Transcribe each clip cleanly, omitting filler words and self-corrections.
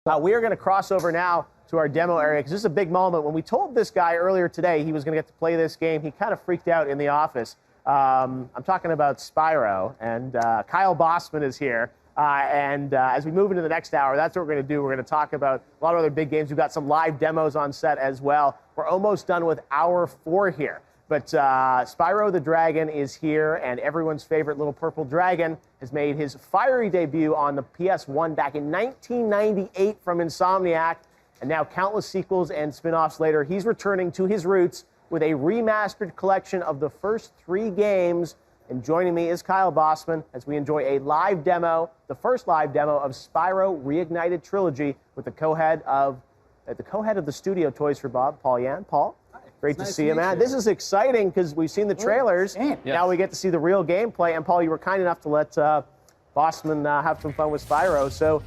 We are going to cross over now to our demo area because this is a big moment. When we told this guy earlier today he was going to get to play this game, he kind of freaked out in the office. I'm talking about Spyro, and Kyle Bossman is here. As we move into the next hour, that's what we're going to do. We're going to talk about a lot of other big games. We've got some live demos on set as well. We're almost done with hour 4 here. But Spyro the Dragon is here, and everyone's favorite little purple dragon has made his fiery debut on the PS1 back in 1998 from Insomniac. And now countless sequels and spin-offs later, he's returning to his roots with a remastered collection of the first 3 games. And joining me is Kyle Bossman as we enjoy a live demo, the first live demo of Spyro Reignited Trilogy with the co-head of the studio Toys for Bob, Paul Yan. Paul? Great to see you, man. This is exciting because we've seen the trailers. Now we get to see the real gameplay. And Paul, you were kind enough to let Bossman have some fun with Spyro. So,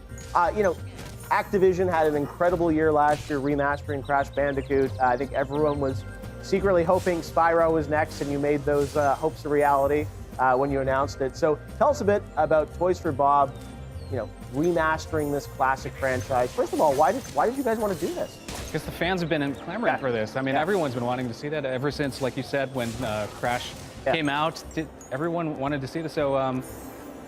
you know, Activision had an incredible year last year remastering Crash Bandicoot. I think everyone was secretly hoping Spyro was next, and you made those hopes a reality when you announced it. So tell us a bit about Toys for Bob, you know, remastering this classic franchise. First of all, why did you guys want to do this? Because the fans have been clamoring for this. I mean, everyone's been wanting to see that ever since, like you said, when Crash came out. Everyone wanted to see this. So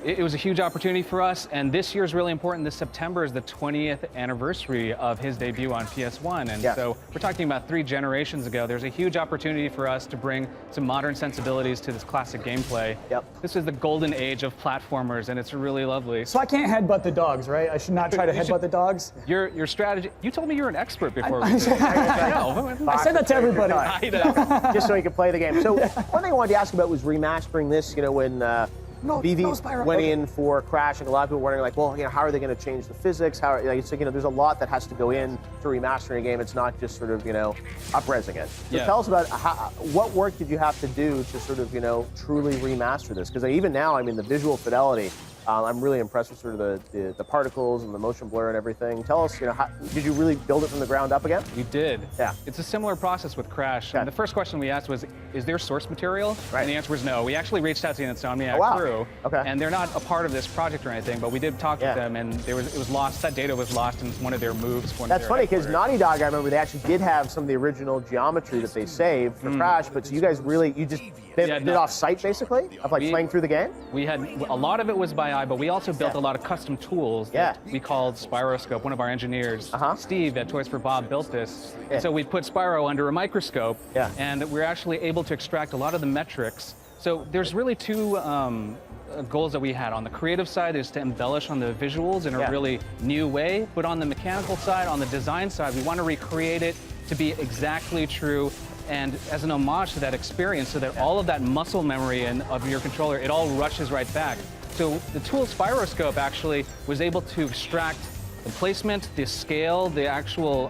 it was a huge opportunity for us. And this year is really important. This September is the 20th anniversary of his debut on PS1. And so we're talking about 3 generations ago. There's a huge opportunity for us to bring some modern sensibilities to this classic gameplay. This is the golden age of platformers, and it's really lovely. So I can't headbutt the dogs, right? I should not try to headbutt the dogs? Your strategy, you told me you're an expert before. I said that to everybody. Just so he could play the game. So one thing I wanted to ask about was remastering this, you know, when Spyro went in for Crash, and a lot of people were wondering, like, well, you know, how are they going to change the physics? How, like, it's, you know, there's a lot that has to go in to remastering a game. It's not just sort of, you know, up-resing it. So tell us about what work did you have to do to sort of, you know, truly remaster this? Because even now, I mean, the visual fidelity, I'm really impressed with sort of the particles and the motion blur and everything. Tell us, you know, did you really build it from the ground up again? We did. Yeah. It's a similar process with Crash. The first question we asked was, is there source material? And the answer was no. We actually reached out to the Insomniac crew, and they're not a part of this project or anything, but we did talk to them, and it was lost. That data was lost in one of their moves. That's funny, because Naughty Dog, I remember they actually did have some of the original geometry that they saved for Crash, but so you guys really, you just did off-site, basically, of like playing through the game? We had, a lot of it was by eye, but we also built a lot of custom tools that we called Spyroscope. One of our engineers, Steve at Toys for Bob, built this. So we put Spyro under a microscope, and we're actually able to extract a lot of the metrics. So there's really 2 goals that we had. On the creative side is to embellish on the visuals in a really new way, but on the mechanical side, on the design side, we want to recreate it to be exactly true and as an homage to that experience, so that all of that muscle memory of your controller, it all rushes right back. So the tool Spyroscope actually was able to extract the placement, the scale, the actual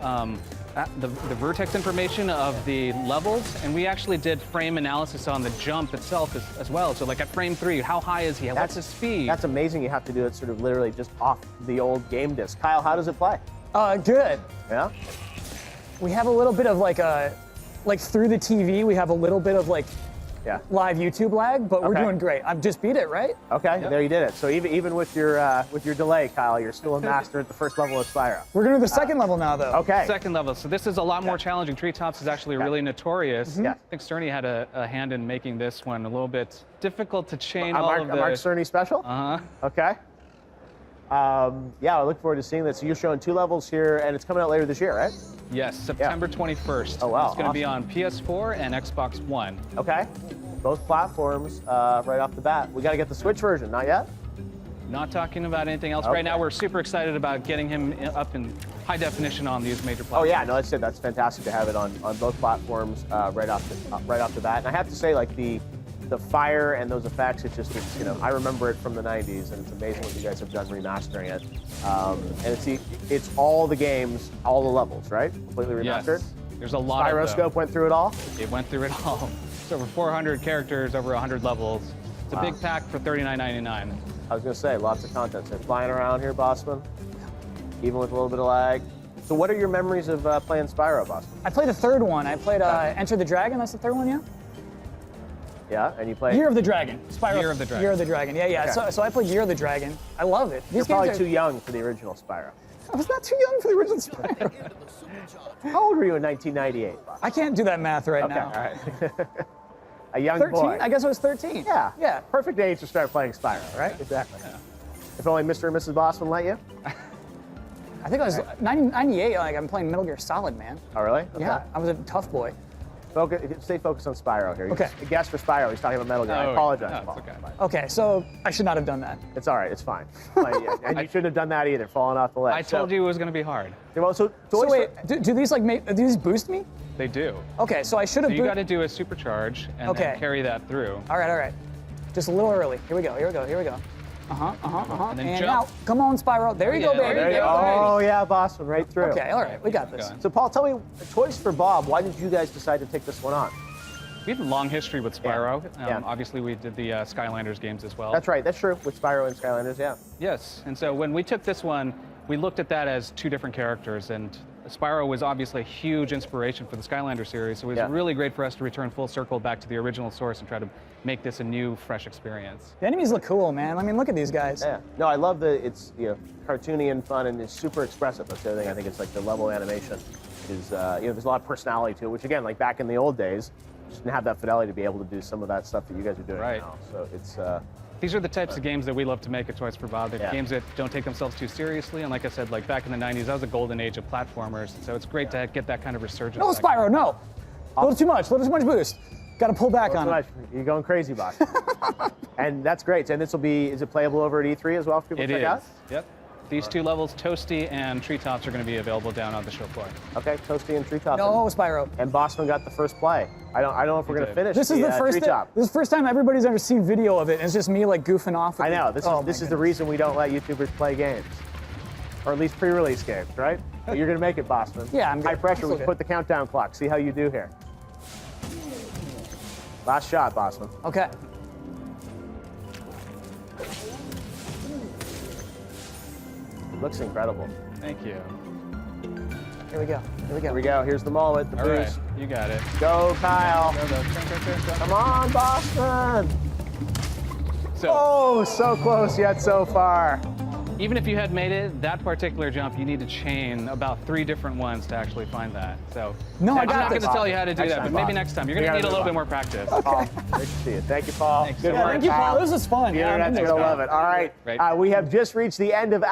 the vertex information of the levels, and we actually did frame analysis on the jump itself as well. So like at frame 3, how high is he? What's his speed? That's amazing. You have to do it sort of literally just off the old game disc. Kyle, how does it play? Good. Yeah? We have a little bit of like through the TV, we have a little bit of like live YouTube lag, but we're doing great. I've just beat it, right? Okay, there you did it. So even with your delay, Kyle, you're still a master at the first level of Spyro. We're gonna do the second level now, though. Okay. Second level. So this is a lot more challenging. Treetops is actually really notorious. I think Cerny had a hand in making this one a little bit difficult to chain all of the... A Mark Cerny special? Okay. Yeah, I look forward to seeing this. So you're showing 2 levels here, and it's coming out later this year, right? Yes, September 21st. Oh, wow. It's going to be on PS4 and Xbox One. Okay. Both platforms right off the bat. We got to get the Switch version, not yet? Not talking about anything else. Right now, we're super excited about getting him up in high definition on these major platforms. Oh, yeah, no, that's it. That's fantastic to have it on both platforms right off the bat. And I have to say, like, the fire and those effects, it's you know, I remember it from the 90s, and it's amazing what you guys have done remastering it. And it's all the games, all the levels, right? Completely remastered? Yes. There's a lot of them. Spyroscope went through it all? It went through it all. It's over 400 characters, over 100 levels. It's a big pack for $39.99. I was going to say, lots of content. So flying around here, Bossman, even with a little bit of lag. So what are your memories of playing Spyro, Bossman? I played the 3rd one. I played Enter the Dragon. That's the 3rd one, yeah? Yeah, and you played... Year of the Dragon. Spyro. Year of the Dragon. Year of the Dragon, yeah. Okay. So I played Year of the Dragon. I love it. You're probably too young for the original Spyro. I was not too young for the original Spyro. How old were you in 1998? I can't do that math right now. All right. A young 13? boy. I guess I was 13. Yeah. Yeah. Perfect age to start playing Spyro, right? Exactly. Yeah. If only Mr. and Mrs. Bossman let you. I think I was 98. Like I'm playing Metal Gear Solid, man. Oh, really? Okay. Yeah. I was a tough boy. Stay focused on Spyro here. Okay. Guess for Spyro. He's talking about Metal Gear. I apologize. No, it's okay. Okay, so I should not have done that. It's all right. It's fine. And you shouldn't have done that either. Falling off the ledge. I told you it was going to be hard. Well, so wait, do these like do these boost me? They do. Okay, so I should have. So you got to do a supercharge and then carry that through. All right. Just a little early. Here we go. And then jump. now, come on, Spyro. There you go, baby. There you go. Oh, yeah, Bossman, right through. Okay, all right, we got this. So, Paul, tell me, Toys for Bob, why did you guys decide to take this one on? We have a long history with Spyro. Yeah. Obviously, we did the Skylanders games as well. That's right. That's true. With Spyro and Skylanders, yeah. Yes. And so when we took this one, we looked at that as two different characters. And Spyro was obviously a huge inspiration for the Skylander series. So it was really great for us to return full circle back to the original source and try to make this a new, fresh experience. The enemies look cool, man. I mean, look at these guys. Yeah. No, I love it's cartoony and fun, and it's super expressive. That's the other thing. I think it's like the level animation is there's a lot of personality to it, which again, like back in the old days, just didn't have that fidelity to be able to do some of that stuff that you guys are doing now. So it's. These are the types of games that we love to make at Toys for Bob. They're games that don't take themselves too seriously, and like I said, like back in the 90s, that was a golden age of platformers. So it's great to get that kind of resurgence. No, Spyro, no. A little too much boost. Got to pull back on it. You're going crazy, Boss. And that's great. And this will be, is it playable over at E3 as well for people to check out? Yep. These two levels, Toasty and Treetops, are going to be available down on the show floor. Okay, Toasty and Treetops. No, Spyro. And Bossman got the first play. I don't know if we're going to finish. This is the first. This is the first time everybody's ever seen video of it. And it's just me like goofing off. I know. This is the reason we don't let YouTubers play games, or at least pre-release games, right? But you're going to make it, Bossman. Yeah, I'm good. High pressure. We put the countdown clock. See how you do here. Last shot, Bossman. Okay. Looks incredible. Thank you. Here we go. Here we go. Here's the moment. The boost. Right, you got it. Go, Kyle. Go. Come on, Bossman. So close yet so far. Even if you had made it, that particular jump, you need to chain about 3 different ones to actually find that. So no, I'm not going to tell you how to do that, but maybe next time. You're going to need a little bit more practice. Paul, great to see you. Thank you, Paul. Thanks. Good work, thank you, Paul. This is fun. The internet's going to love it. All right. We have just reached the end of our